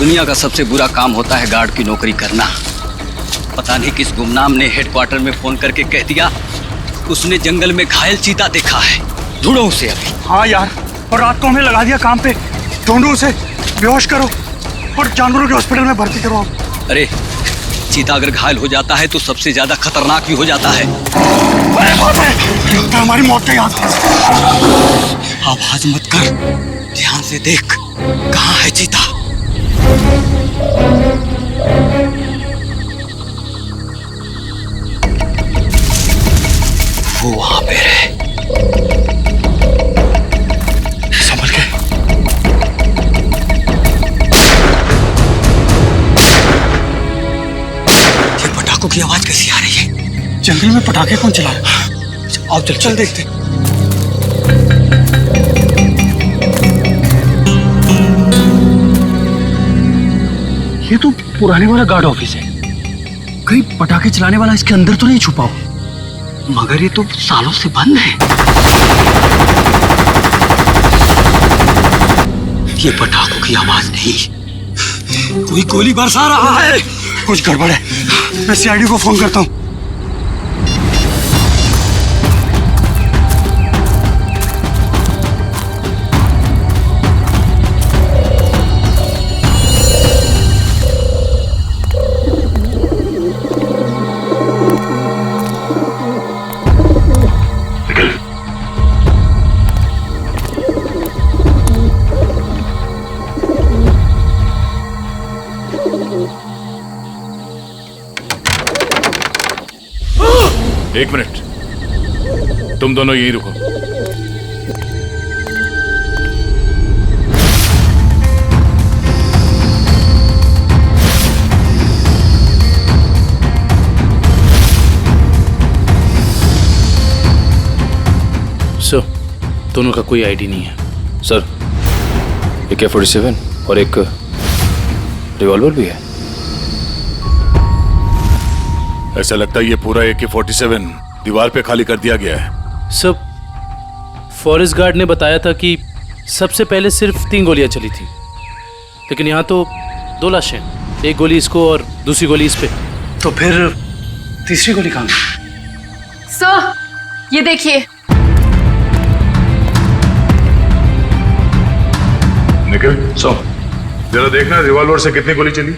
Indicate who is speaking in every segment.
Speaker 1: दुनिया का सबसे बुरा काम होता है गार्ड की नौकरी करना। पता नहीं किस गुमनाम ने हेडक्वार्टर में फोन करके कह दिया उसने जंगल में घायल चीता देखा है। ढूंढो उसे अभी।
Speaker 2: हाँ यार, और रात को हमें लगा दिया काम पे। ढूंढो उसे, बेहोश करो और जानवरों के हॉस्पिटल में भर्ती करो आप।
Speaker 1: अरे चीता अगर घायल हो जाता है तो सबसे ज्यादा खतरनाक भी हो जाता है।
Speaker 2: हमारी मौत का याद।
Speaker 1: आवाज मत कर, ध्यान से देख कहाँ है चीता। वो वहां पे है।
Speaker 2: संभल के।
Speaker 1: ये पटाखों की आवाज कैसी आ रही है?
Speaker 2: जंगल में पटाखे कौन चला रहा है?
Speaker 1: आओ चल देखते।
Speaker 2: ये तो पुराने वाला गार्ड ऑफिस है। कहीं पटाखे चलाने वाला इसके अंदर तो नहीं छुपा हो?
Speaker 1: मगर ये तो सालों से बंद है। ये पटाखों की आवाज नहीं, कोई गोली बरसा रहा है।
Speaker 2: कुछ गड़बड़ है, मैं सीआईडी को फोन करता हूँ।
Speaker 3: एक मिनट, तुम दोनों यहीं रुको।
Speaker 4: सर, दोनों का कोई आईडी नहीं है।
Speaker 5: सर, AK-47 और एक रिवॉल्वर भी है।
Speaker 3: ऐसा लगता है ये पूरा AK-47 दीवार पे खाली कर दिया गया है।
Speaker 4: सब फॉरेस्ट गार्ड ने बताया था कि सबसे पहले सिर्फ 3 गोलियां चली थी, लेकिन यहाँ तो 2 लाशें, एक गोली इसको और दूसरी गोली इस पे।
Speaker 2: तो फिर तीसरी गोली कहाँ गई?
Speaker 6: सर, ये देखिए।
Speaker 3: निखिल, जरा देखना रिवॉल्वर से कितनी गोली चली।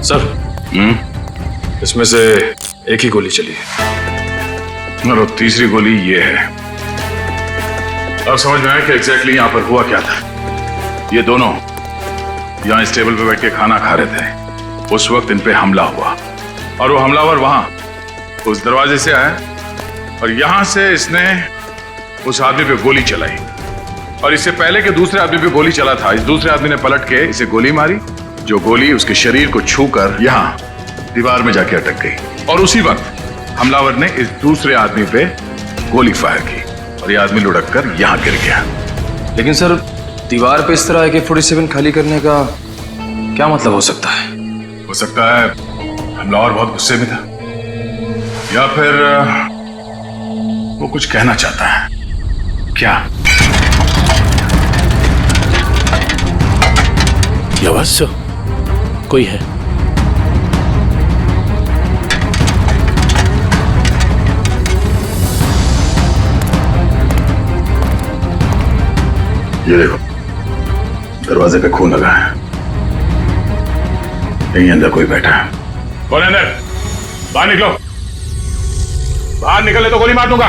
Speaker 7: सर, इसमें से एक ही गोली चली है
Speaker 3: और तीसरी गोली ये है। अब समझ में आया कि एग्जैक्टली यहाँ पर हुआ क्या था। ये दोनों यहाँ इस टेबल पे बैठ के खाना खा रहे थे। उस वक्त इन पे हमला हुआ और वो हमलावर वहां उस दरवाजे से आया और यहां से इसने उस आदमी पे गोली चलाई और इससे पहले कि दूसरे आदमी पे गोली चला था, इस दूसरे आदमी ने पलट के इसे गोली मारी, जो गोली उसके शरीर को छूकर यहां दीवार में जाके अटक गई। और उसी वक्त हमलावर ने इस दूसरे आदमी पे गोली फायर की और यह आदमी लुढ़क कर यहां गिर गया।
Speaker 5: लेकिन सर, दीवार पे इस तरह AK-47 खाली करने का क्या मतलब हो सकता है?
Speaker 3: हो सकता है हमलावर बहुत गुस्से में था या फिर वो कुछ कहना चाहता है। क्या
Speaker 4: ये आवाज सर, कोई है।
Speaker 3: ये देखो, दरवाजे पे खून लगा है। यहीं अंदर कोई बैठा है। कौन है अंदर? बाहर निकलो। बाहर निकले तो गोली मार दूंगा।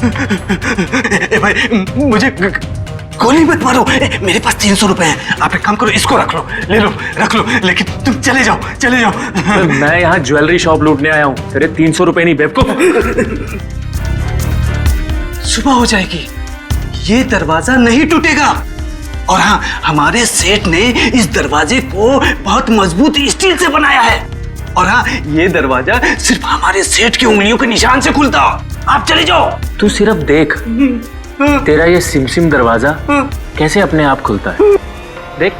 Speaker 2: ए भाई मुझे गोली मत मारो। मेरे पास 300 रुपए हैं। आप एक काम करो, इसको रख लो, ले लो, रख लो, लेकिन तुम चले जाओ, चले जाओ।
Speaker 5: मैं यहाँ ज्वेलरी शॉप लूटने आया हूँ, तेरे 300 रुपए नहीं बेवकूफ।
Speaker 2: सुबह हो जाएगी, ये दरवाजा नहीं टूटेगा। और हाँ, हमारे सेठ ने इस दरवाजे को बहुत मजबूत स्टील से बनाया है। और हाँ, ये दरवाजा सिर्फ हमारे सेठ की उंगलियों के निशान से खुलता। आप चले जाओ।
Speaker 5: तू सिर्फ देख, तेरा ये सिमसिम दरवाजा कैसे अपने आप खुलता है, देख।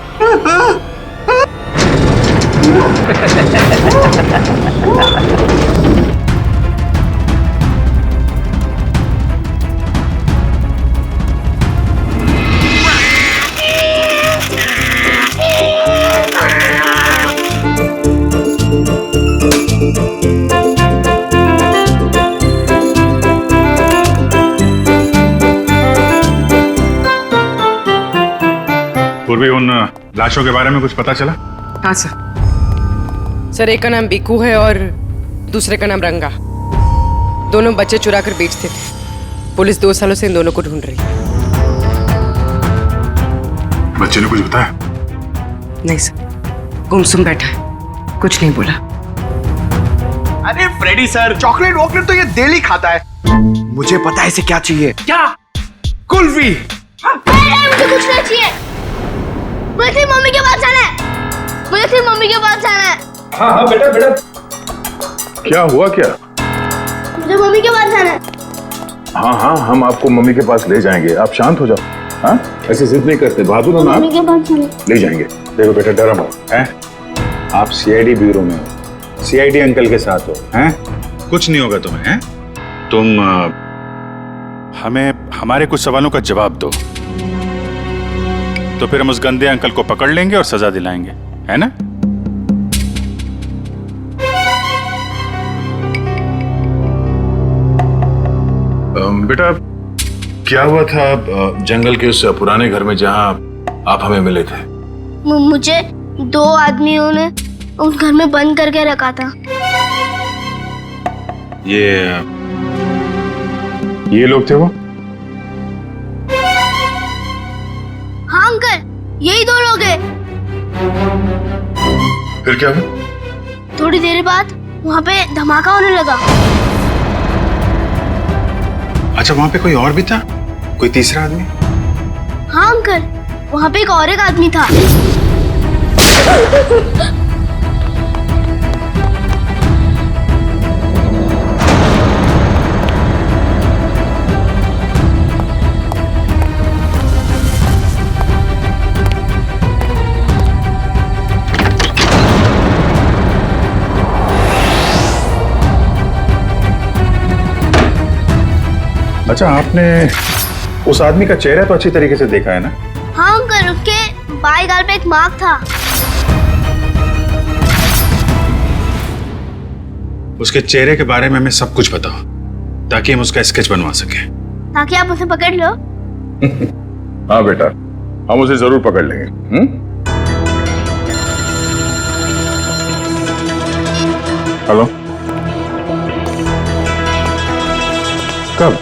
Speaker 3: पूर्वी, उन लाशों के बारे में कुछ पता चला?
Speaker 8: हाँ सर, एक का नाम बीकू है और दूसरे का नाम रंगा। दोनों बच्चे चुरा कर बेचते थे। पुलिस 2 सालों से इन दोनों को ढूंढ रही है।
Speaker 3: बच्चे ने कुछ बताया?
Speaker 8: नहीं सर, गुमसुम बैठा है, कुछ नहीं बोला।
Speaker 2: अरे फ्रेडी सर, चॉकलेट वॉकलेट तो ये डेली खाता है। मुझे पता है इसे क्या चाहिए। क्या? कुल्फी।
Speaker 9: मुझे कुछ नहीं चाहिए। मुझे तेरी मम्मी के पास जाना है। मुझे तेरी मम्मी के पास जाना है।
Speaker 3: हाँ हाँ बेटा बेटा। क्या हुआ क्या?
Speaker 9: मुझे मम्मी के पास जाना है।
Speaker 3: हाँ हाँ, हम आपको मम्मी के पास ले जाएंगे, आप शांत हो जाओ। हाँ, ऐसे जिद नहीं करते, बहादुर हो ना।
Speaker 9: मम्मी के पास जाना है।
Speaker 3: ले जाएंगे। देखो बेटा, डरो मत, हैं? आप सीआईडी ब्यूरो में हो, सीआईडी अंकल के साथ हो, हैं? कुछ नहीं होगा तुम्हें, हैं? तुम हमें हमारे कुछ सवालों का जवाब दो, तो फिर हम उस गंदे अंकल को पकड़ लेंगे और सजा दिलाएंगे, है ना? बेटा, क्या हुआ था जंगल के उस पुराने घर में जहां आप हमें मिले थे?
Speaker 9: मुझे 2 आदमियों ने उस घर में बंद करके रखा था।
Speaker 3: ये लोग थे वो?
Speaker 9: हाँ अंकल, यही 2 लोग हैं।
Speaker 3: फिर क्या हुआ?
Speaker 9: थोड़ी देर बाद वहाँ पे धमाका होने लगा।
Speaker 3: अच्छा, वहां पे कोई और भी था? कोई तीसरा आदमी?
Speaker 9: हाँ अंकल, वहाँ पे एक आदमी था।
Speaker 3: अच्छा, आपने उस आदमी का चेहरा तो अच्छी तरीके से देखा है ना?
Speaker 9: हाँ अंकल, उसके बाएं गाल पे एक मार्क था।
Speaker 3: उसके चेहरे के बारे में हमें सब कुछ बताओ, ताकि हम उसका स्केच बनवा सकें।
Speaker 9: ताकि आप उसे पकड़ लो।
Speaker 3: हाँ बेटा, हम उसे जरूर पकड़ लेंगे। हेलो, कब?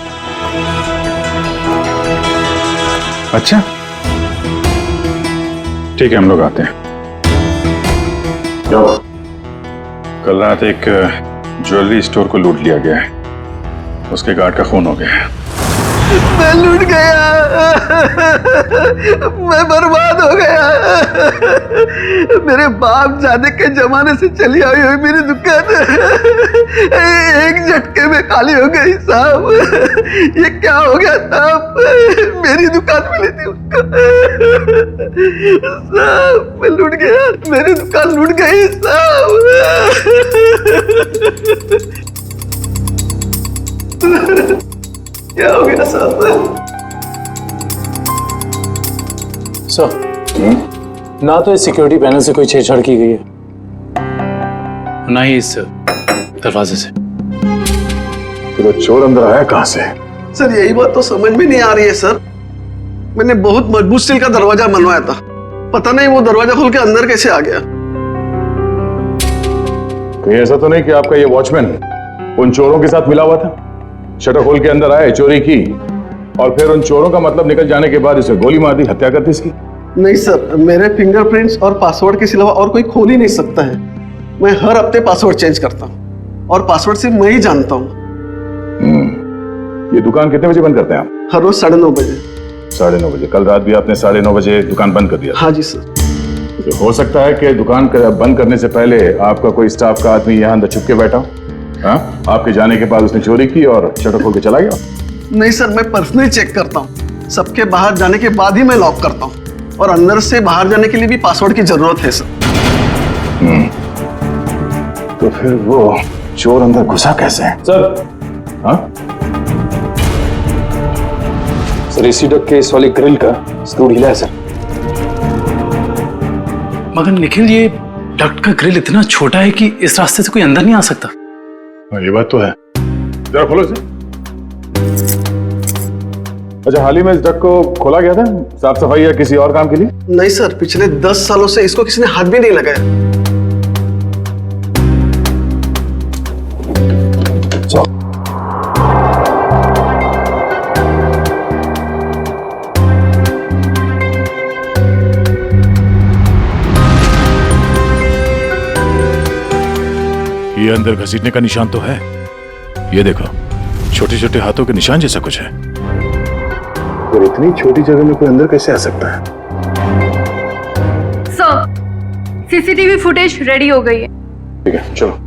Speaker 3: अच्छा, ठीक है, हम लोग आते हैं। जाओ। कल रात एक ज्वेलरी स्टोर को लूट लिया गया है, उसके गार्ड का खून हो गया है।
Speaker 2: मैं लूट गया, मैं बर्बाद हो गया। मेरे बाप जाने के जमाने से चली आई हुई मेरी दुकान एक झटके में खाली हो गई साहब। ये क्या हो गया साहब? मेरी दुकान मिली थी उसको साहब। मैं लूट गया, मेरी दुकान लूट गई साहब। क्या हो गया साहब?
Speaker 4: सर, ना तो इस सिक्योरिटी पैनल से कोई छेड़छाड़ की गई है, ना ही इस दरवाजे से।
Speaker 3: तो चोर अंदर आया कहां से?
Speaker 2: सर, यही बात तो समझ में नहीं आ रही है सर। मैंने बहुत मजबूत स्टील का दरवाजा बनवाया था, पता नहीं वो दरवाजा खोल के अंदर कैसे आ गया।
Speaker 3: कहीं ऐसा तो नहीं कि आपका ये वॉचमैन उन चोरों के साथ मिला हुआ था? शटर खोल के अंदर आए, चोरी की और फिर उन चोरों का मतलब निकल जाने के बाद इसे गोली मार दी, हत्या कर दी इसकी।
Speaker 2: नहीं सर, मेरे फिंगरप्रिंट्स और पासवर्ड के सिवा और कोई खोल ही नहीं सकता है। मैं हर हफ्ते पासवर्ड चेंज करता हूँ और पासवर्ड सिर्फ मैं ही जानता हूँ।
Speaker 3: ये दुकान कितने बजे बंद करते हैं आप?
Speaker 2: हर रोज 9:30 बजे।
Speaker 3: 9:30 बजे? कल रात भी आपने 9:30 बजे दुकान बंद कर दिया?
Speaker 2: हाँ जी सर।
Speaker 3: तो हो सकता है कि दुकान बंद करने से पहले आपका कोई स्टाफ का आदमी यहाँ अंदर छुप के बैठा हो। हाँ, आपके जाने के बाद उसने चोरी की और शटर खोल के चला गया?
Speaker 2: नहीं सर, मैं पर्सनली चेक करता हूँ। सबके बाहर जाने के बाद ही मैं लॉक करता हूँ और अंदर से बाहर जाने के लिए भी पासवर्ड की जरूरत है सर।
Speaker 3: तो फिर वो चोर अंदर घुसा कैसे है?
Speaker 7: सर,
Speaker 3: हाँ?
Speaker 7: सर एसी डक के इस वाले ग्रिल का स्क्रू ढीला है सर।
Speaker 4: मगर निखिल, ये डक्ट का ग्रिल इतना छोटा है कि इस रास्ते से कोई अंदर नहीं आ सकता।
Speaker 3: ये बात तो है। जरा खोलो इसे। अच्छा, हाल ही में इस डक को खोला गया था साफ सफाई या किसी और काम के लिए?
Speaker 2: नहीं सर, पिछले 10 सालों से इसको किसी ने हाथ भी नहीं लगाया।
Speaker 3: ये अंदर घसीटने का निशान तो है। ये देखो, छोटे छोटे हाथों के निशान जैसा कुछ है। और इतनी छोटी जगह में कोई अंदर कैसे आ सकता है?
Speaker 6: सर, सीसीटीवी फुटेज रेडी हो गई है।
Speaker 3: ठीक है, चलो।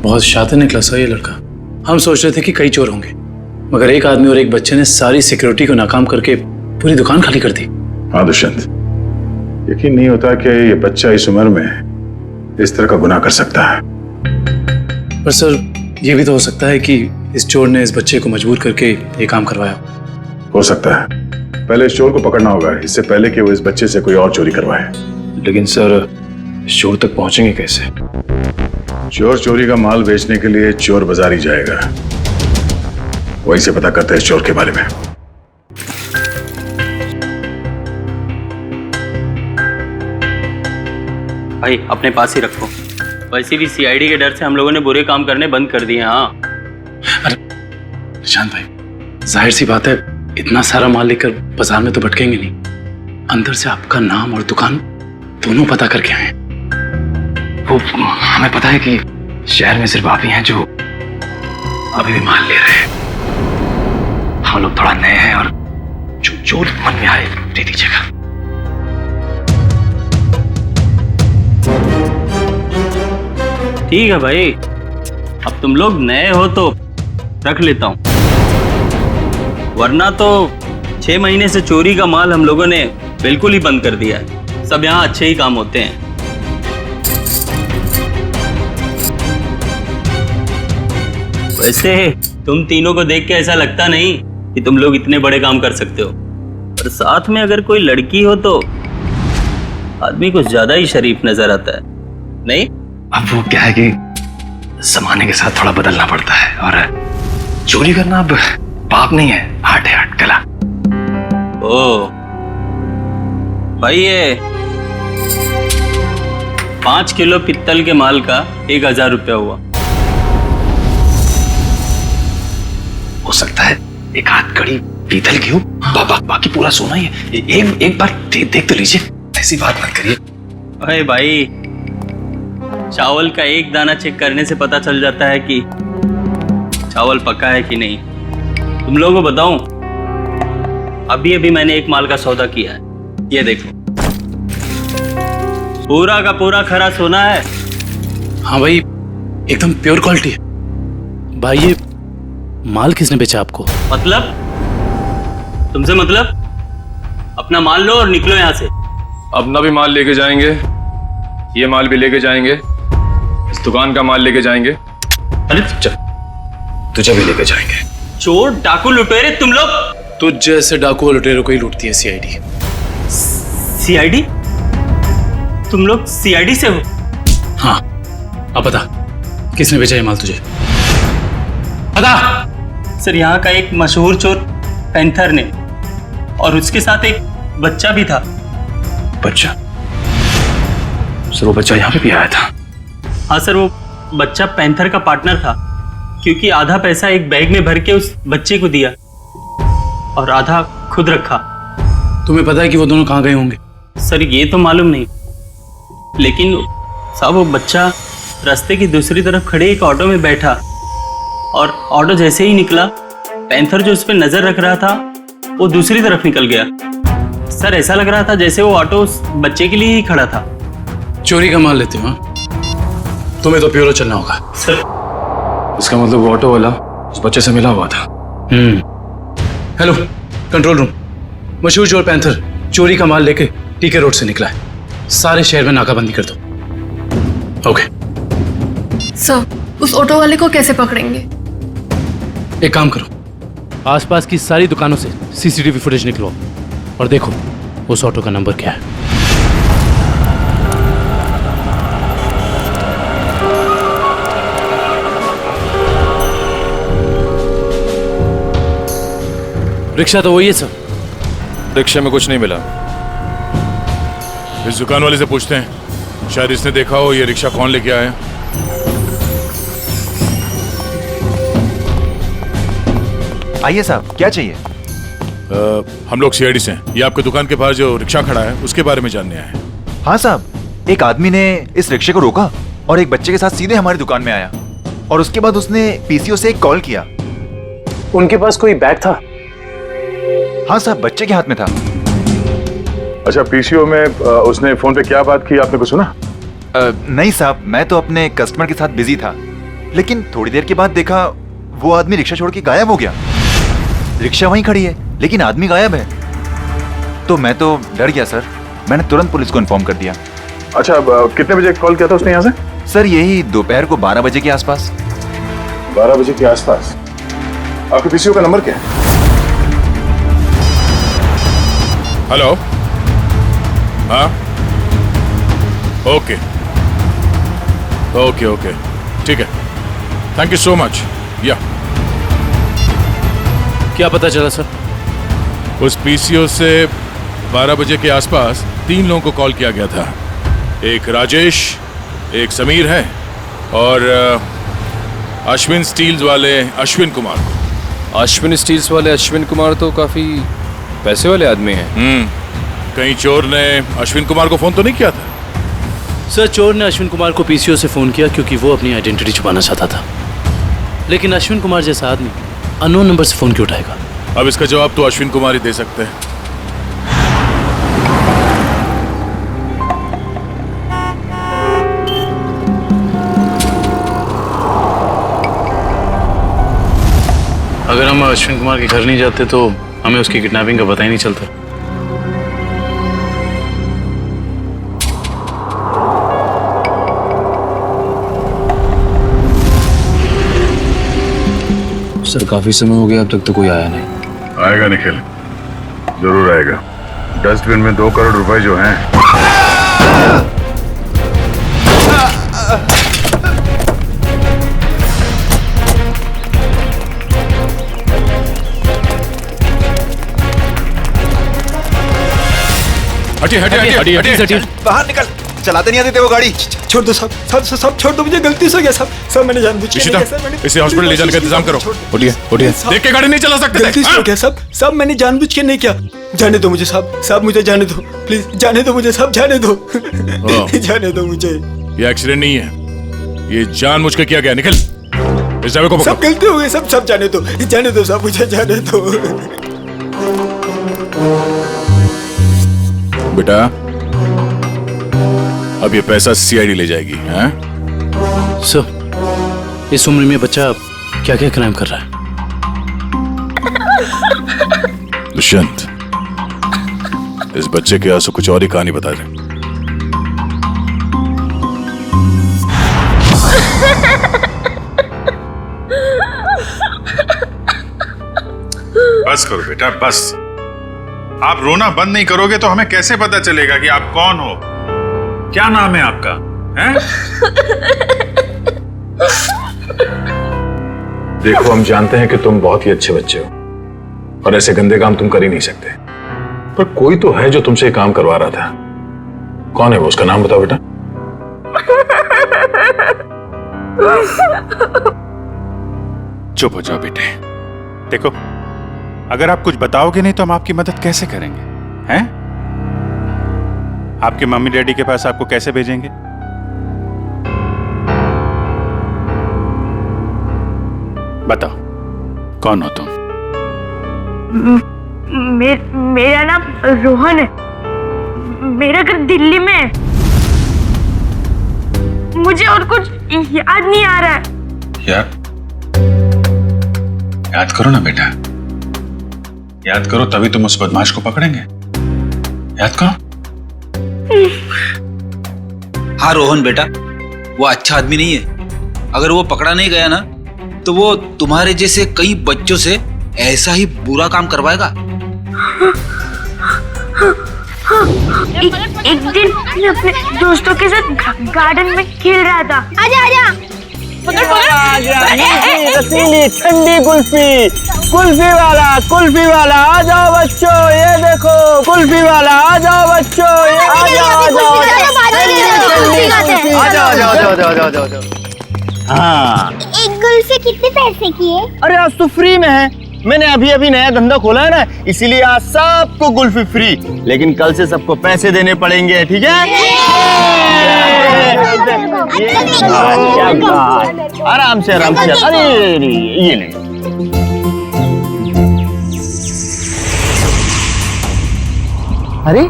Speaker 4: बहुत शातिर निकला सर ये लड़का। हम सोच रहे थे कि कई चोर होंगे, मगर एक आदमी और एक बच्चे ने सारी सिक्योरिटी को नाकाम करके पूरी दुकान खाली कर दी।
Speaker 3: हाँ दुष्यंत, यकीन नहीं होता कि ये बच्चा इस उम्र में इस तरह का गुनाह कर सकता है।
Speaker 4: पर सर, ये भी तो हो सकता है कि इस चोर ने इस बच्चे को मजबूर करके ये काम करवाया।
Speaker 3: हो सकता है। पहले इस चोर को पकड़ना होगा, इससे पहले कि वो इस बच्चे से कोई और चोरी करवाए।
Speaker 7: लेकिन सर, इस चोर तक पहुंचेंगे कैसे?
Speaker 3: चोर चोरी का माल बेचने के लिए चोर बाजार ही जाएगा। वहीं से पता करते हैं इस चोर के बारे में।
Speaker 1: भाई अपने पास ही रखो। वैसे भी सीआईडी के डर से हम लोगों ने बुरे काम करने बंद कर दिए। हाँ
Speaker 4: अरे निशांत भाई, जाहिर सी बात है, इतना सारा माल लेकर बाजार में तो भटकेंगे नहीं। अंदर से आपका नाम और दुकान दोनों पता करके आए।
Speaker 5: वो हमें पता है कि शहर में सिर्फ आप ही हैं जो अभी भी माल ले रहे हैं। हम लोग थोड़ा नए हैं और जो मन में आए दे दीजिएगा।
Speaker 1: ठीक है भाई, अब तुम लोग नए हो तो रख लेता हूँ, वरना तो 6 महीने से चोरी का माल हम लोगों ने बिल्कुल ही बंद कर दिया है। सब यहाँ अच्छे ही काम होते हैं। वैसे तुम तीनों को देख के ऐसा लगता नहीं कि तुम लोग इतने बड़े काम कर सकते हो, और साथ में अगर कोई लड़की हो तो आदमी कुछ ज्यादा ही शरीफ नजर आता है, नहीं?
Speaker 5: अब वो क्या है कि जमाने के साथ थोड़ा बदलना पड़ता है, और चोरी करना अब पाप नहीं है, आर्ट है, आर्ट, कला।
Speaker 1: ओ भाई, ये 5 किलो पित्तल के माल का 1000 रुपया हुआ।
Speaker 5: सकता है एक आध कड़ी पीतल की हो, बाकी पूरा सोना ही है। एक बार देख तो लीजिए, ऐसी बात मत करिए।
Speaker 1: अरे भाई, चावल का एक दाना चेक करने से पता चल जाता है कि चावल पका है कि नहीं। तुम लोगों को बताऊं, अभी अभी मैंने एक माल का सौदा किया है, ये देखो, पूरा का पूरा खरा सोना है।
Speaker 4: हाँ भाई, एकदम प्योर क्वालिटी है। भाई ये माल किसने बेचा आपको?
Speaker 1: मतलब? तुमसे मतलब? अपना माल लो और निकलो यहाँ से।
Speaker 7: अपना भी माल लेके जाएंगे, ये माल भी लेके जाएंगे, इस दुकान का माल लेके जाएंगे।
Speaker 1: अरे
Speaker 5: चल, तुझे भी लेके जाएंगे।
Speaker 1: चोर, डाकू, लुटेरे तुम लोग।
Speaker 4: तुझ जैसे डाकू और लुटेरों को ही लूटती है सीआईडी।
Speaker 1: सीआईडी? तुम लोग सीआईडी से हो?
Speaker 4: हाँ, अब बता किसने बेचा ये माल तुझे? बता।
Speaker 1: सर, यहाँ का एक मशहूर चोर पैंथर ने, और उसके साथ एक बच्चा भी था।
Speaker 5: बच्चा? सर वो बच्चा यहाँ पे भी आया था?
Speaker 1: हाँ सर, वो बच्चा पैंथर का पार्टनर था, क्योंकि आधा पैसा एक बैग में भर के उस बच्चे को दिया और आधा खुद रखा।
Speaker 4: तुम्हें पता है कि वो दोनों कहाँ गए होंगे?
Speaker 1: सर ये तो मालूम नहीं, लेकिन साहब वो बच्चा रास्ते की दूसरी तरफ खड़े एक ऑटो में बैठा, और ऑटो जैसे ही निकला, पैंथर जो उस पर नजर रख रहा था वो दूसरी तरफ निकल गया। सर ऐसा लग रहा था जैसे वो ऑटो उस बच्चे के लिए ही खड़ा था।
Speaker 4: चोरी का माल लेते हो? तुम्हें तो प्योरो चलना होगा।
Speaker 1: सर
Speaker 7: इसका मतलब वो ऑटो वाला उस बच्चे से मिला हुआ था।
Speaker 4: हेलो कंट्रोल रूम, मशहूर चोर पैंथर चोरी का माल लेके टीके रोड से निकला है। सारे शहर में नाकाबंदी कर दो। ओके
Speaker 6: सर, उस ऑटो वाले को कैसे पकड़ेंगे?
Speaker 4: एक काम करो, आसपास की सारी दुकानों से सीसीटीवी फुटेज निकलो और देखो उस ऑटो का नंबर क्या है। रिक्शा तो वही है सर।
Speaker 3: रिक्शे में कुछ नहीं मिला। इस दुकान वाले से पूछते हैं, शायद इसने देखा हो ये रिक्शा कौन लेके आया।
Speaker 10: आइए साहब, क्या चाहिए?
Speaker 3: हम लोग सीआईडी से हैं। ये आपके दुकान के पास जो रिक्शा खड़ा है उसके बारे में जानने आए हैं।
Speaker 10: हाँ साहब, एक आदमी ने इस रिक्शे को रोका और एक बच्चे के साथ सीधे हमारी दुकान में आया, और उसके बाद उसने पीसीओ से एक कॉल किया।
Speaker 7: उनके पास कोई बैग था?
Speaker 10: हाँ साहब, बच्चे के हाथ में था।
Speaker 3: अच्छा, पीसीओ में उसने फोन पे क्या बात की, आपने कुछ सुना?
Speaker 10: नहीं साहब, मैं तो अपने कस्टमर के साथ बिजी था, लेकिन थोड़ी देर के बाद देखा वो आदमी रिक्शा छोड़ के गायब हो गया। रिक्शा वहीं खड़ी है लेकिन आदमी गायब है। तो मैं तो डर गया सर, मैंने तुरंत पुलिस को इन्फॉर्म कर दिया।
Speaker 3: अच्छा, कितने बजे कॉल किया था उसने यहाँ से?
Speaker 10: सर यही दोपहर को 12 बजे के आसपास।
Speaker 3: 12 बजे के आसपास। आपके पीसीओ का नंबर क्या है? हेलो, हाँ, ओके ओके ओके, ठीक है, थैंक यू सो मच। या
Speaker 4: क्या पता चला सर?
Speaker 3: उस पीसीओ से 12 बजे के आसपास 3 लोगों को कॉल किया गया था। एक राजेश, एक समीर है, और अश्विन स्टील्स वाले अश्विन कुमार को।
Speaker 7: अश्विन स्टील्स वाले अश्विन कुमार तो काफी पैसे वाले आदमी हैं।
Speaker 3: कहीं चोर ने अश्विन कुमार को फोन तो नहीं किया था?
Speaker 4: सर चोर ने अश्विन कुमार को पीसीओ से फोन किया क्योंकि वो अपनी आइडेंटिटी छुपाना चाहता था, लेकिन अश्विन कुमार जैसा आदमी अननोन नंबर से फोन क्यों उठाएगा?
Speaker 3: अब इसका जवाब तो अश्विन कुमार ही दे सकते हैं।
Speaker 4: अगर हम अश्विन कुमार के घर नहीं जाते तो हमें उसकी किडनैपिंग का पता ही नहीं चलता।
Speaker 7: सर काफी समय हो गया, अब तक तो कोई आया नहीं।
Speaker 3: आएगा निखिल, जरूर आएगा। डस्टबिन में 2 करोड़ रुपए जो हैं। हटिए हटिए हटिए हटिए,
Speaker 10: बाहर निकल। चलाते नहीं आते थे वो गाड़ी।
Speaker 2: छोड़ दो सब छोड़ दो, मुझे गलती से हो गया सब मैंने जानबूझ के नहीं किया सर।
Speaker 3: इसे हॉस्पिटल ले जाने का इंतजाम करो। उठिए उठिए, देख के गाड़ी नहीं चला सकते।
Speaker 2: गलती से हो गया सब मैंने जानबूझ के नहीं किया। जाने दो मुझे साहब मुझे जाने दो प्लीज, जाने दो मुझे साहब, जाने दो जाने दो मुझे।
Speaker 3: ये एक्सीडेंट नहीं है, ये जानबूझ के किया गया। निकल, इस ड्राइवर को पकड़ो।
Speaker 2: सब गलती हो गई सब जाने दो साहब, मुझे जाने दो।
Speaker 3: बेटा अब ये पैसा सीआईडी ले जाएगी। हैं?
Speaker 4: सर, इस उम्र में बच्चा क्या क्या क्राइम कर रहा है?
Speaker 3: दुष्यंत, इस बच्चे के आंसू कुछ और ही कहानी बता रहे।
Speaker 11: बस करो बेटा बस। आप रोना बंद नहीं करोगे तो हमें कैसे पता चलेगा कि आप कौन हो? क्या नाम है आपका? हैं? देखो, हम जानते हैं कि तुम बहुत ही अच्छे बच्चे हो और ऐसे गंदे काम तुम कर ही नहीं सकते, पर कोई तो है जो तुमसे काम करवा रहा था। कौन है वो? उसका नाम बताओ बेटा।
Speaker 12: चुप हो जाओ बेटे। देखो, अगर आप कुछ बताओगे नहीं तो हम आपकी मदद कैसे करेंगे? हैं? आपके मम्मी डैडी के पास आपको कैसे भेजेंगे? बताओ, कौन हो तुम?
Speaker 9: मेरा नाम रोहन है, मेरा घर दिल्ली में है। मुझे और कुछ याद नहीं आ रहा है।
Speaker 11: याद करो ना बेटा, याद करो, तभी तुम उस बदमाश को पकड़ेंगे। याद करो।
Speaker 5: हाँ रोहन बेटा, वो अच्छा आदमी नहीं है। अगर वो पकड़ा नहीं गया ना तो वो तुम्हारे जैसे कई बच्चों से ऐसा ही बुरा काम करवाएगा।
Speaker 9: एक दिन मैं अपने दोस्तों के साथ गार्डन में खेल रहा था। आजा
Speaker 2: रसीली ठंडी कुल्फी वाला आ जाओ बच्चों, ये देखो कुल्फी वाला, आ जाओ बच्चों, ये आ जाओ। हाँ,
Speaker 9: एक कुल्फी कितने पैसे की है?
Speaker 2: अरे आज तो फ्री में है। मैंने अभी नया धंधा खोला है ना, इसीलिए आज सबको कुल्फी फ्री, लेकिन कल से सबको पैसे देने पड़ेंगे, ठीक है? आराम से अरे ये ले। अरे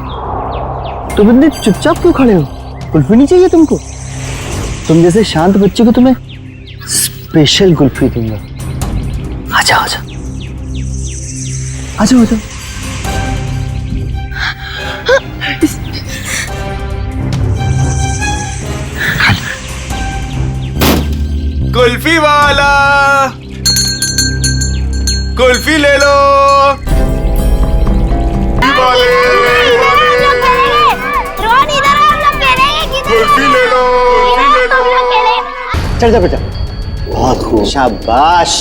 Speaker 2: तुम इतने चुपचाप क्यों खड़े हो? कुल्फी नहीं चाहिए तुमको? तुम जैसे शांत बच्चे को तुम्हें स्पेशल कुल्फी दूंगा। आजा कुल्फी वाला, कुल्फी ले लो। कुल्फी ले लो। चल जा बेटा, बहुत खूब, शाबाश।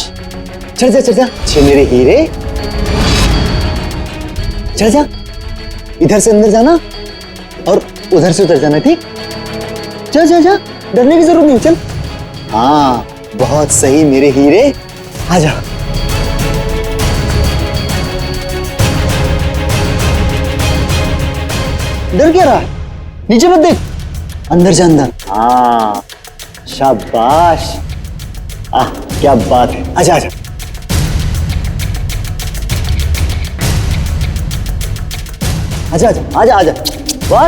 Speaker 2: चल जा छे मेरे हीरे, चल जा। इधर से अंदर जाना और उधर से उधर जाना, ठीक? जा, डरने की जरूरत नहीं, चल। हाँ, बहुत सही मेरे हीरे, आ जा। डर क्या रहा? नीचे मत देख, अंदर जा अंदर। हाँ, शाबाश। क्या बात है, आजा। आजा।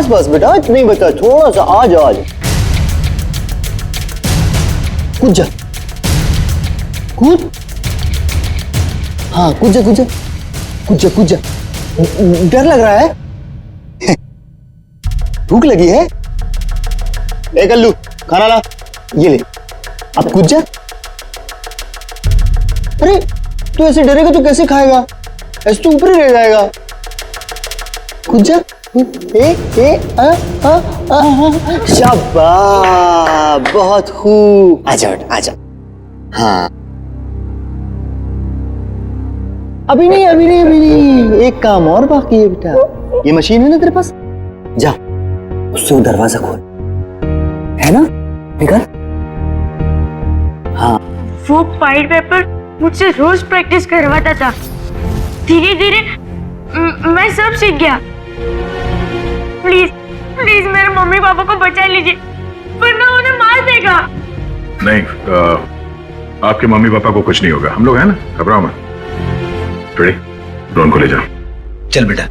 Speaker 2: बस बेटा, इतना ही बता, थोड़ा सा आजा। कूद जा, कूद। हाँ, कूद जा। डर लग रहा है? भूख लगी है? ए कल्लू, खाना ला, ये ले। अब कूद जा। अरे तू ऐसे डरेगा तो कैसे खाएगा? ऐसे तो ऊपर ही रह जाएगा। कूद जा। शाबाश, बहुत खूब। आजा। हाँ, अभी नहीं, एक काम और बाकी है बेटा। ये मशीन है ना तेरे पास, जा उससे वो दरवाजा खोल।
Speaker 5: है ना निकल। हाँ
Speaker 9: वो पाइल पेपर मुझसे रोज प्रैक्टिस करवाता था। धीरे धीरे मैं सब सीख गया। प्लीज प्लीज मेरे मम्मी पापा को बचा लीजिए वरना उन्हें मार देगा।
Speaker 3: नहीं, आपके मम्मी पापा को कुछ नहीं होगा, हम लोग हैं ना, घबराओ मत। रेडी, रोहन को ले जाओ।
Speaker 5: चल बेटा,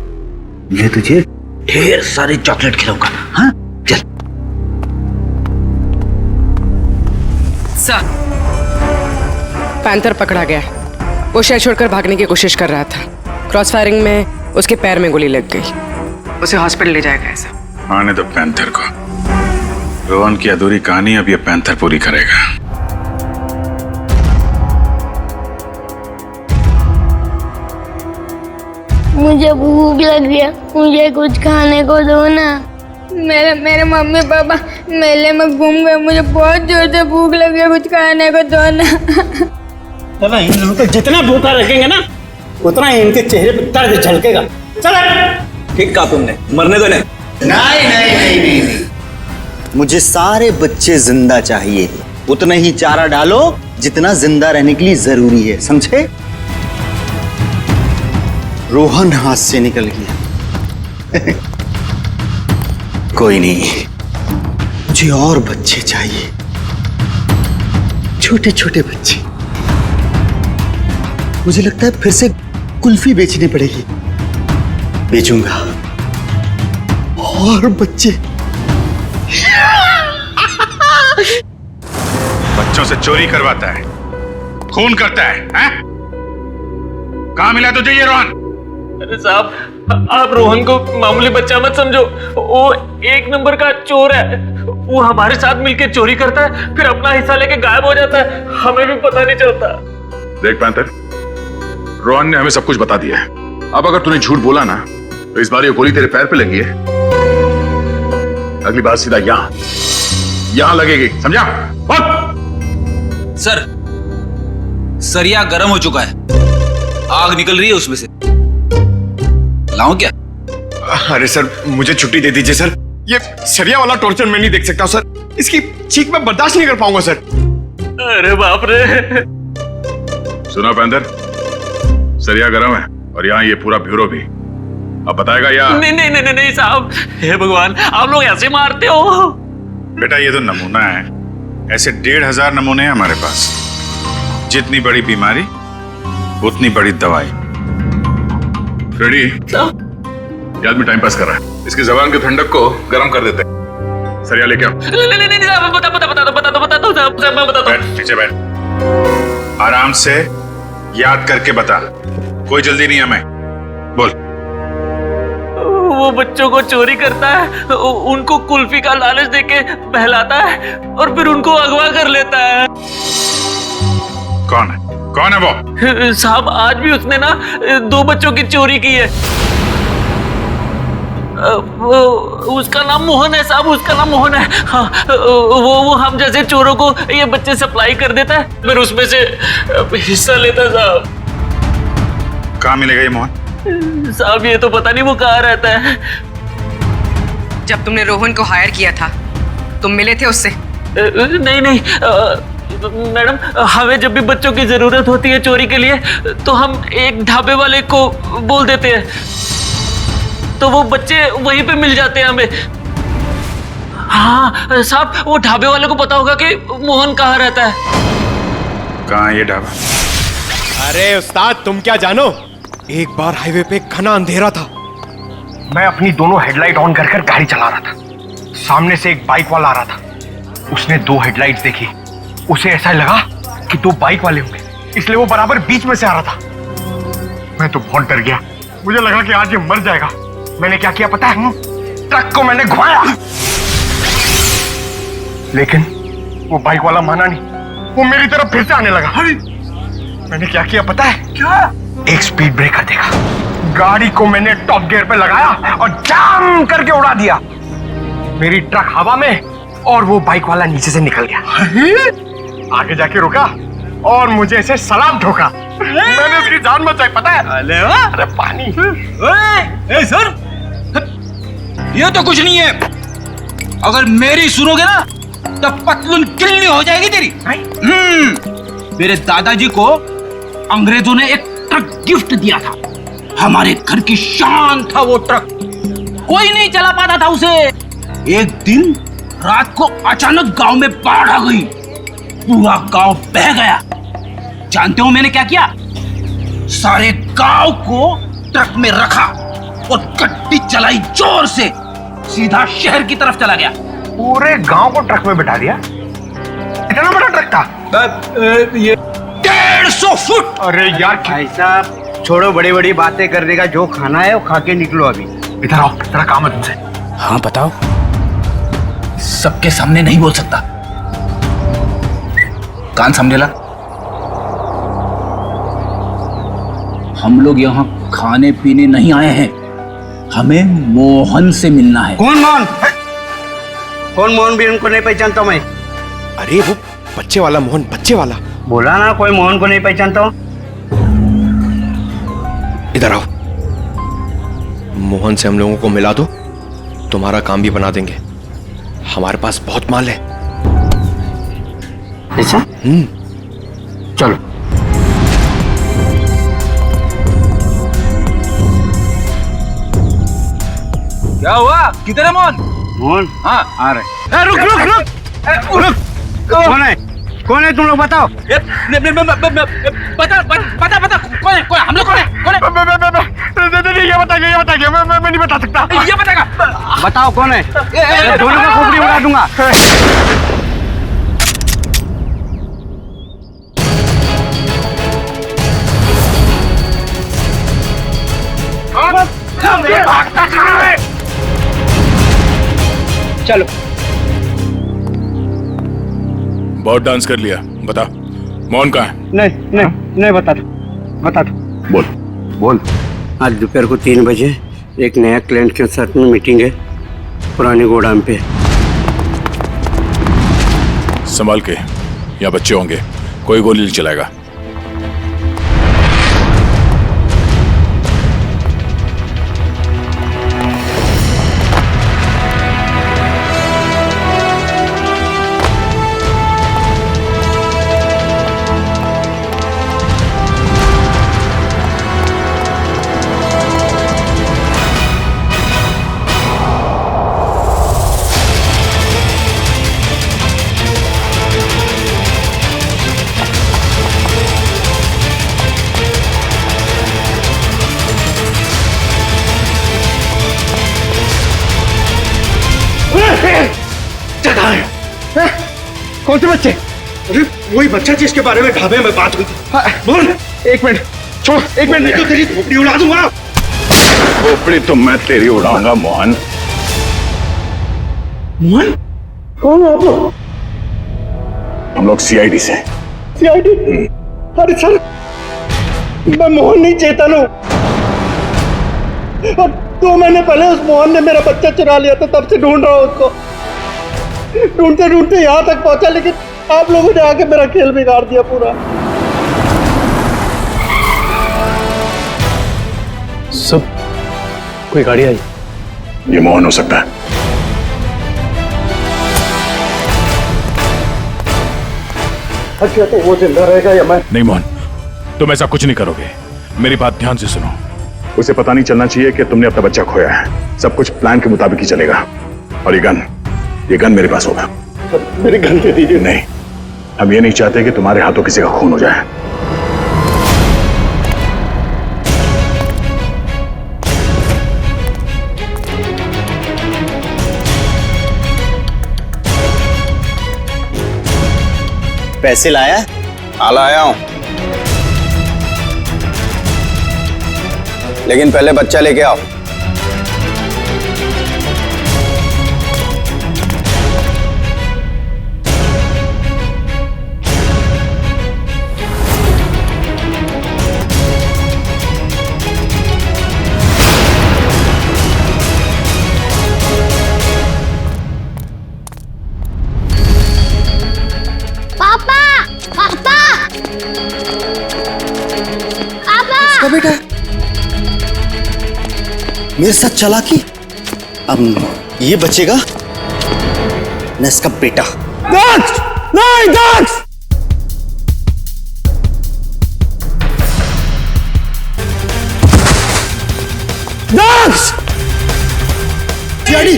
Speaker 5: मैं तुझे ढेर सारे चॉकलेट खिलाऊंगा। हाँ चल।
Speaker 8: सर, पैंथर पकड़ा गया। वो शहर छोड़कर भागने की कोशिश कर रहा था। क्रॉस फायरिंग में उसके पैर में गोली लग गई। उसे हॉस्पिटल ले जाया गया सर।
Speaker 3: आने दो पैंथर को। रोहन की अधूरी कहानी अब ये पैंथर पूरी करेगा।
Speaker 9: मुझे भूख लग गया, मुझे कुछ खाने को दो ना। मेरे मम्मी पापा मेले में घूम गए, मुझे बहुत जोर से भूख लग गया, कुछ खाने को दो ना।
Speaker 5: चलो इन लोगों को जितना भूखा रखेंगे ना उतना ही इनके चेहरे पर दर्द झलकेगा। चलो।
Speaker 13: ठीक कहा तुमने, मरने दो नहीं।
Speaker 5: नहीं नहीं नहीं नहीं नहीं,
Speaker 13: मुझे सारे बच्चे जिंदा चाहिए, उतना ही चारा डालो जितना जिंदा रहने के लिए जरूरी है, समझे? रोहन हाथ से निकल गया। कोई नहीं, मुझे और बच्चे चाहिए, छोटे छोटे बच्चे। मुझे लगता है फिर से कुल्फी बेचनी पड़ेगी, बेचूंगा और बच्चे।
Speaker 3: बच्चों से चोरी करवाता है, खून करता है, हैं? कहां मिला तुझे ये रोहन?
Speaker 7: अरे साहब, आप रोहन को मामूली बच्चा मत समझो। वो एक नंबर का चोर है। वो हमारे साथ मिलकर चोरी करता है, फिर अपना हिस्सा लेके गायब हो जाता है, हमें भी पता नहीं चलता।
Speaker 3: देख पैंथर, रोहन ने हमें सब कुछ बता दिया है। अब अगर तूने झूठ बोला ना तो इस बार ये गोली तेरे पैर पे लगी है, अगली बार सीधा यहां लगेगी, समझा?
Speaker 13: सर, सरिया गर्म हो चुका है, आग निकल रही है उसमें से। लाऊं क्या?
Speaker 14: अरे सर, मुझे छुट्टी दे दीजिए सर। ये सरिया वाला टॉर्चर मैं नहीं देख सकता सर। इसकी चीख मैं बर्दाश्त नहीं कर पाऊंगा सर।
Speaker 7: अरे बाप रे।
Speaker 3: सुना पैंथर, सरिया गरम है और यहाँ ये पूरा ब्यूरो भी। अब बताएगा या?
Speaker 7: नहीं नहीं नहीं नहीं साहब, हे भगवान, आप लोग ऐसे मारते हो?
Speaker 11: बेटा ये तो नमूना है, ऐसे 1500 नमूने हैं हमारे पास। जितनी बड़ी बीमारी उतनी बड़ी दवाई।
Speaker 3: रेडी? ये आदमी टाइम पास कर रहा है, इसकी जबान के ठंडक को गर्म कर देते हैं। सरिया लेके आओ।
Speaker 7: नहीं साहब, बता दो साहब, मैं बताता हूं।
Speaker 11: पीछे बैठ, आराम से याद करके बता, कोई जल्दी नहीं है। मैं बोल।
Speaker 7: वो बच्चों को चोरी करता है, उनको कुल्फी का लालच देके बहलाता है और फिर उनको अगवा कर लेता है।
Speaker 11: कौन है? कौन है वो?
Speaker 7: साहब, आज भी उसने ना 2 बच्चों की चोरी की है। उसका नाम मोहन है साहब, उसका नाम मोहन है। हाँ, वो हम जैसे चोरों को ये बच्चे सप्लाई कर देता है, फिर उसमें से हिस्सा लेता है साहब।
Speaker 11: कहाँ मिलेगा ये मोहन?
Speaker 7: साहब ये तो पता नहीं वो कहाँ रहता है।
Speaker 8: जब तुमने रोहन को हायर किया था तुम मिले थे उससे?
Speaker 7: नहीं मैडम, हमें जब भी बच्चों की जरूरत होती है चोरी के लिए तो हम एक ढाबे वाले को बोल देते हैं, तो वो बच्चे वहीं पे मिल जाते हैं हमें। हाँ साहब, वो ढाबे वाले को पता होगा कि मोहन कहाँ रहता है।
Speaker 11: कहाँ है ये ढाबा?
Speaker 14: अरे उस्ताद, तुम क्या जानो, एक बार हाईवे पे घना अंधेरा था। मैं अपनी दोनों हेडलाइट ऑन कर गाड़ी चला रहा था। सामने से एक बाइक वाला आ रहा था। उसने 2 हेडलाइट्स देखी। उसे ऐसा लगा कि 2 बाइक वाले होंगे, इसलिए वो बराबर बीच में से आ रहा था। मैं तो बहुत डर गया, मुझे लगा कि आज ये मर जाएगा। मैंने क्या किया पता है? ट्रक को मैंने घुमाया, लेकिन वो बाइक वाला माना नहीं, वो मेरी तरफ फिर से आने लगा। मैंने क्या किया पता है? क्या? एक स्पीड ब्रेकर देखा, गाड़ी को मैंने टॉप गियर पे लगाया और जाम करके उड़ा दिया। मेरी ट्रक हवा में और वो बाइक वाला नीचे से निकल गया। आगे जाके रुका और मुझे ऐसे सलाम ठोका। मैंने उसकी जान बचाई पता है? अरे पानी।
Speaker 13: सर, ये तो कुछ नहीं है, अगर मेरी सुनोगे ना
Speaker 15: तो पतलून किल्ली हो जाएगी तेरी। मेरे दादाजी को अंग्रेजों ने एक ट्रक गिफ्ट दिया था, हमारे घर की शान था वो ट्रक, कोई नहीं चला पाता था उसे। एक दिन रात को अचानक गांव में बाढ़ आ गई, पूरा गांव बह गया। जानते हो मैंने क्या किया? सारे गांव को ट्रक में रखा और गड्डी चलाई जोर से, सीधा शहर की तरफ चला गया।
Speaker 14: पूरे गांव को ट्रक में बिठा दिया? इतना बड़ा ट्रक था?
Speaker 15: ये 150 फुट।
Speaker 14: अरे यार
Speaker 2: भाई साहब छोड़ो बड़ी बड़ी बातें करने का, जो खाना है वो खा के निकलो अभी।
Speaker 14: इधर आओ, तेरा काम है तुमसे।
Speaker 5: हाँ बताओ। सबके सामने नहीं बोल सकता, कान समझे ला। हम लोग यहाँ खाने पीने नहीं आए हैं, हमें मोहन से मिलना है।
Speaker 2: कौन मोहन? कौन मोहन भी उनको नहीं पहचानता मैं।
Speaker 14: अरे वो बच्चे वाला मोहन, बच्चे वाला।
Speaker 2: बोला ना कोई मोहन को नहीं पहचानता हूँ।
Speaker 14: इधर आओ, मोहन से हम लोगों को मिला दो, तुम्हारा काम भी बना देंगे। हमारे पास बहुत माल है।
Speaker 2: ऐसा?
Speaker 14: चलो।
Speaker 15: क्या हुआ? किधर है मोहन?
Speaker 2: मोहन?
Speaker 15: हाँ
Speaker 2: आ रहे।
Speaker 15: रुक रुक रुक रुक।
Speaker 2: कौन है? कौन है तुम लोग बताओ।
Speaker 15: बता बता बता कौन है? हम लोग कौन है?
Speaker 14: ये बताइए, मैं नहीं बता सकता।
Speaker 15: ये बताएगा।
Speaker 2: बताओ कौन है? दोनों का खोपड़ी उड़ा दूंगा।
Speaker 15: चलो।
Speaker 3: बहुत डांस कर लिया, बता मोहन कहाँ है?
Speaker 2: नहीं बता दो।
Speaker 3: बोल
Speaker 2: बोल। आज दोपहर को 3 बजे एक नया क्लाइंट के साथ में मीटिंग है पुरानी गोदाम पे।
Speaker 3: संभाल के, यहाँ बच्चे होंगे, कोई गोली नहीं चलाएगा।
Speaker 14: कौन से बच्चे? अरे वही बच्चा जिसके बारे में ढाबे में बात हुई थी। बोल। एक मिनट छोड़, एक मिनट, नहीं तो तेरी खोपड़ी उड़ा दूंगा।
Speaker 3: खोपड़ी तो मैं तेरी उड़ाऊंगा मोहन।
Speaker 14: मोहन? कौन है आप लोग?
Speaker 3: हम लोग CID से।
Speaker 14: CID? अरे सर, मैं मोहन नहीं, चेतन हूँ। और 2 महीने पहले उस मोहन ने मेरा बच्चा चुरा लिया था, तब से ढूंढ रहा हूँ उसको। ढूंढते ढूंढते यहाँ तक पहुंचा, लेकिन आप लोगों ने आके मेरा खेल बिगाड़ दिया पूरा।
Speaker 11: सब कोई गाड़ी आई?
Speaker 3: ये मोहन हो सकता है।
Speaker 14: अच्छा तो वो जिंदा रहेगा या मैं?
Speaker 3: नहीं मोहन, तुम ऐसा कुछ नहीं करोगे। मेरी बात ध्यान से सुनो। उसे पता नहीं चलना चाहिए कि तुमने अपना बच्चा खोया है। सब कुछ प्लान के मुताबिक ही चलेगा। और ये गन मेरे पास होगा।
Speaker 14: मेरी गन दे दीजिए।
Speaker 3: नहीं, हम ये नहीं चाहते कि तुम्हारे हाथों किसी का खून हो जाए।
Speaker 13: पैसे लाया?
Speaker 16: हाँ लाया हूं, लेकिन पहले बच्चा लेके आओ।
Speaker 13: बेटा मेरे साथ चला कि अब ये बचेगा न इसका बेटा।
Speaker 2: दक्ष नहीं, दक्ष दक्ष डैडी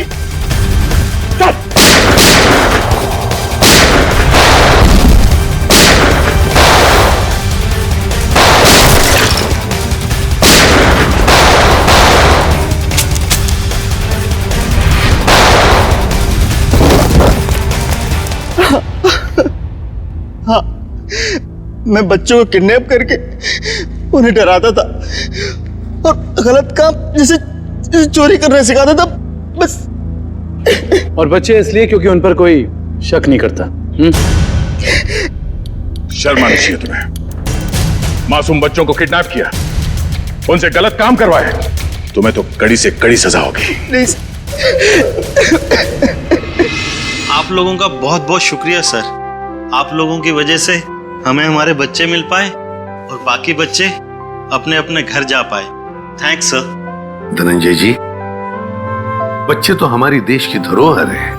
Speaker 13: हाँ, मैं बच्चों को किडनैप करके उन्हें डराता था और गलत काम जैसे चोरी करना सिखाता था बस।
Speaker 4: और बच्चे इसलिए क्योंकि उन पर कोई शक नहीं करता।
Speaker 3: शर्म आनी चाहिए तुम्हें। मासूम बच्चों को किडनैप किया, उनसे गलत काम करवाए, तुम्हें तो कड़ी से कड़ी सजा होगी।
Speaker 13: प्लीज।
Speaker 17: आप लोगों का बहुत बहुत शुक्रिया सर। आप लोगों की वजह से हमें हमारे बच्चे मिल पाए और बाकी बच्चे अपने अपने घर जा पाए। Thanks sir.
Speaker 18: धनंजय जी, बच्चे तो हमारी देश की धरोहर है।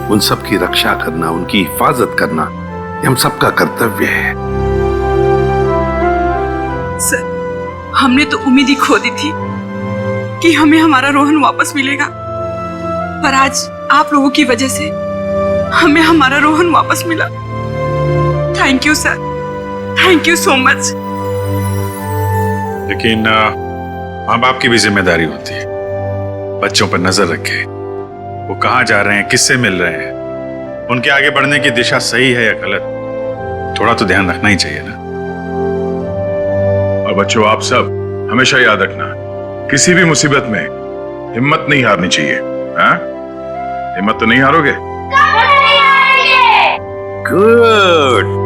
Speaker 18: उन सब की रक्षा करना, उनकी हिफाजत करना हम सबका कर्तव्य है।
Speaker 19: सर, हमने तो उम्मीद ही खो दी थी कि हमें हमारा रोहन वापस मिलेगा, पर आज आप लोगों की वजह से हमें हमारा रोहन वापस मिला। Thank you sir, thank you so much.
Speaker 11: लेकिन माँ बाप की भी जिम्मेदारी होती है, बच्चों पर नजर रखे, वो कहाँ जा रहे हैं, किससे मिल रहे हैं, उनके आगे बढ़ने की दिशा सही है या गलत, थोड़ा तो ध्यान रखना ही चाहिए ना।
Speaker 3: और बच्चों, आप सब हमेशा याद रखना, किसी भी मुसीबत में हिम्मत नहीं हारनी चाहिए। हाँ? हिम्मत तो नहीं हारोगे?
Speaker 17: गुड।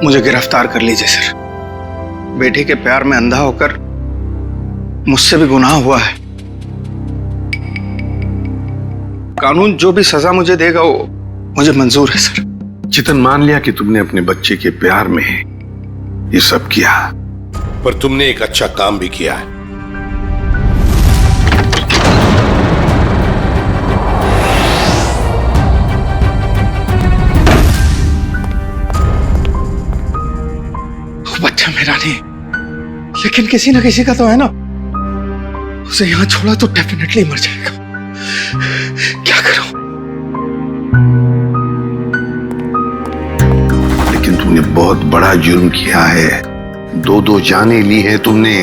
Speaker 14: मुझे गिरफ्तार कर लीजिए सर। बेटे के प्यार में अंधा होकर मुझसे भी गुनाह हुआ है। कानून जो भी सजा मुझे देगा वो मुझे मंजूर है सर।
Speaker 18: चितन, मान लिया कि तुमने अपने बच्चे के प्यार में ये सब किया,
Speaker 16: पर तुमने एक अच्छा काम भी किया है।
Speaker 14: बच्चा मेरा नहीं, लेकिन किसी ना किसी का तो है ना। उसे यहां छोड़ा तो डेफिनेटली मर जाएगा। क्या करूं?
Speaker 18: लेकिन तुमने बहुत बड़ा जुर्म किया है। दो जानें ली है तुमने,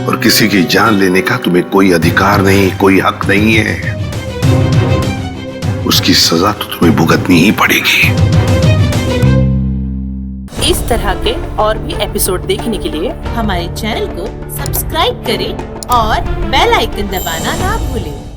Speaker 18: और किसी की जान लेने का तुम्हें कोई अधिकार नहीं, कोई हक नहीं है। उसकी सजा तो तुम्हें भुगतनी ही पड़ेगी।
Speaker 20: इस तरह के और भी एपिसोड देखने के लिए हमारे चैनल को सब्सक्राइब करें और बेल आइकन दबाना ना भूलें।